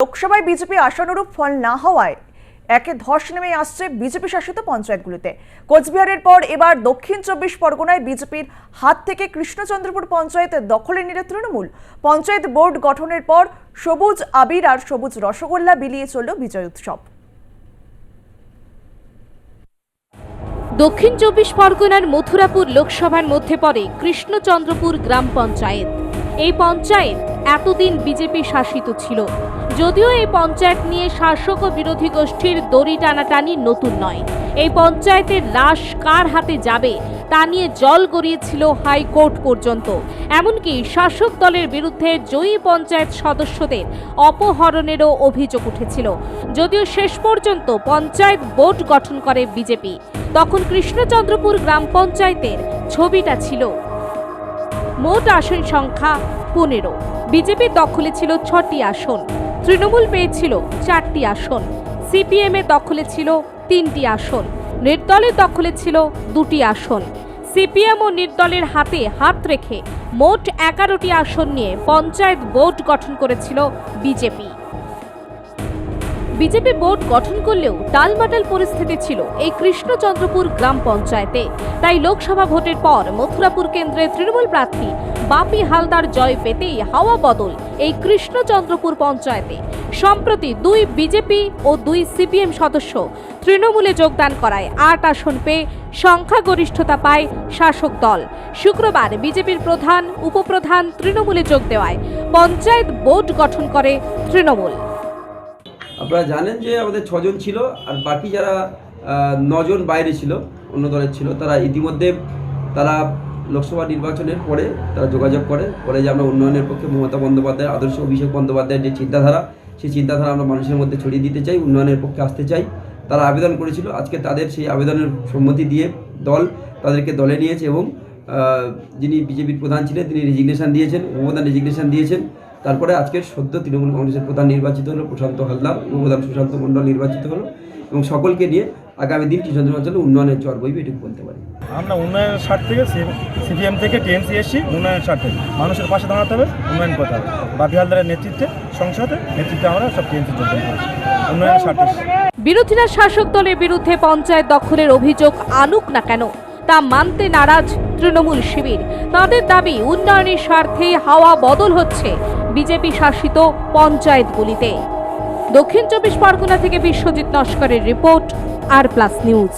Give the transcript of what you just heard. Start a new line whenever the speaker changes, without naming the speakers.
লোকসভায় বিজেপি আশানুরূপ ফল না হওয়ায় একে ধস নেমে আসছে বিজেপি শাসিত পঞ্চায়েতগুলিতে। কোচবিহারের পর এবার দক্ষিণ 24 পরগনায় বিজেপির হাত থেকে কৃষ্ণচন্দ্রপুর পঞ্চায়েত দখলে নিল তৃণমূল। পঞ্চায়েত বোর্ড গঠনের পর সবুজ আবির আর সবুজ রসগোল্লা বিলিয়ে চলল বিজয় উৎসব।
দক্ষিণ 24 পরগনার মথুরাপুর লোকসভার মধ্যে পড়ে কৃষ্ণচন্দ্রপুর গ্রাম পঞ্চায়েত। এই পঞ্চায়েত এতদিন বিজেপি শাসিত ছিল, যদিও এই পঞ্চায়েত নিয়ে শাসক ও বিরোধী গোষ্ঠীর দড়ি টানাটানি নতুন নয়। এই পঞ্চায়েতের লাশ কার হাতে যাবে তা নিয়ে জল গড়িয়েছিল হাইকোর্ট পর্যন্ত। এমনকি শাসক দলের বিরুদ্ধে জয়ী পঞ্চায়েত সদস্যদের অপহরণেরও অভিযোগ উঠেছিল। যদিও শেষ পর্যন্ত পঞ্চায়েত বোর্ড গঠন করে বিজেপি, তখন কৃষ্ণচন্দ্রপুর গ্রাম পঞ্চায়েতের ছবিটা ছিল। মোট আসন সংখ্যা 15। বিজেপির দখলে ছিল 6টি আসন, তৃণমূল পেয়েছিল 4টি আসন, সিপিএম এর দখলে ছিল 3টি আসন, নির্দলের দখলে ছিল 2টি আসন। সিপিএম ও নির্দলের হাতে হাত রেখে মোট 11টি আসন নিয়ে পঞ্চায়েত বোর্ড গঠন করেছিল বিজেপি। বিজেপি বোর্ড গঠন করলেও টালমাটাল পরিস্থিতি ছিল এই কৃষ্ণচন্দ্রপুর গ্রাম পঞ্চায়েতে। তাই লোকসভা ভোটের পর মথুরাপুর কেন্দ্রে তৃণমূল প্রার্থী বাপি হালদার জয় পেতেই হাওয়া বদল এই কৃষ্ণচন্দ্রপুর পঞ্চায়েতে। সম্প্রতি 2 বিজেপি ও 2 সিপিএম সদস্য তৃণমূলে যোগদান করায় 8 আসন পেয়ে সংখ্যাগরিষ্ঠতা পায় শাসক দল। শুক্রবার বিজেপির প্রধান উপপ্রধান তৃণমূলে যোগ দেওয়ায় পঞ্চায়েত বোর্ড গঠন করে তৃণমূল।
আপনারা জানেন যে আমাদের 6 জন ছিল, আর বাকি যারা 9 জন বাইরে ছিল, অন্য দলের ছিল, তারা ইতিমধ্যে তারা লোকসভা নির্বাচনের পরে তারা যোগাযোগ করে যে আমরা উন্নয়নের পক্ষে মমতা বন্দ্যোপাধ্যায়ের আদর্শ, অভিষেক বন্দ্যোপাধ্যায়ের যে চিন্তাধারা, সেই চিন্তাধারা আমরা মানুষের মধ্যে ছড়িয়ে দিতে চাই, উন্নয়নের পক্ষে আসতে চাই। তারা আবেদন করেছিল, আজকে তাদের সেই আবেদনের সম্মতি দিয়ে দল তাদেরকে দলে নিয়েছে এবং যিনি বিজেপির প্রধান ছিলেন তিনি রেজিগনেশন দিয়েছেন, উপপ্রধান রেজিগনেশন দিয়েছেন। তারপরে আজকের সদ্য তৃণমূল কংগ্রেসের প্রধান নির্বাচিত হলো প্রশান্ত হালদার, উপপ্রধান সুশান্ত মণ্ডল নির্বাচিত হলো এবং সকলকে নিয়ে আগামী দিন কৃষ্ণচন্দ্র অঞ্চলে উন্নয়নের চর বইবে, এটুকু বলতে পারি।
আমরা উন্নয়নের স্বার্থ থেকে সিপিএম থেকে টিএমসি এসছি, উন্নয়নের স্বার্থে মানুষের পাশে দাঁড়াতে হবে, উন্নয়ন করতে হবে। বাপি হালদারের নেতৃত্বে নেতৃত্বে আমরা সব টিএমসি যোগদান করেছি উন্নয়নের স্বার্থে।
বিরোধীরা শাসক দলের বিরুদ্ধে পঞ্চায়েত দখলের অভিযোগ আনুক না কেন তা মানতে নারাজ তৃণমূল শিবির। তাদের দাবি উন্নয়নের স্বার্থে হাওয়া বদল হচ্ছে বিজেপি শাসিত পঞ্চায়েতগুলিতে। দক্ষিণ 24 পরগনা থেকে বিশ্বজিৎ নস্করের রিপোর্ট, আর প্লাস নিউজ।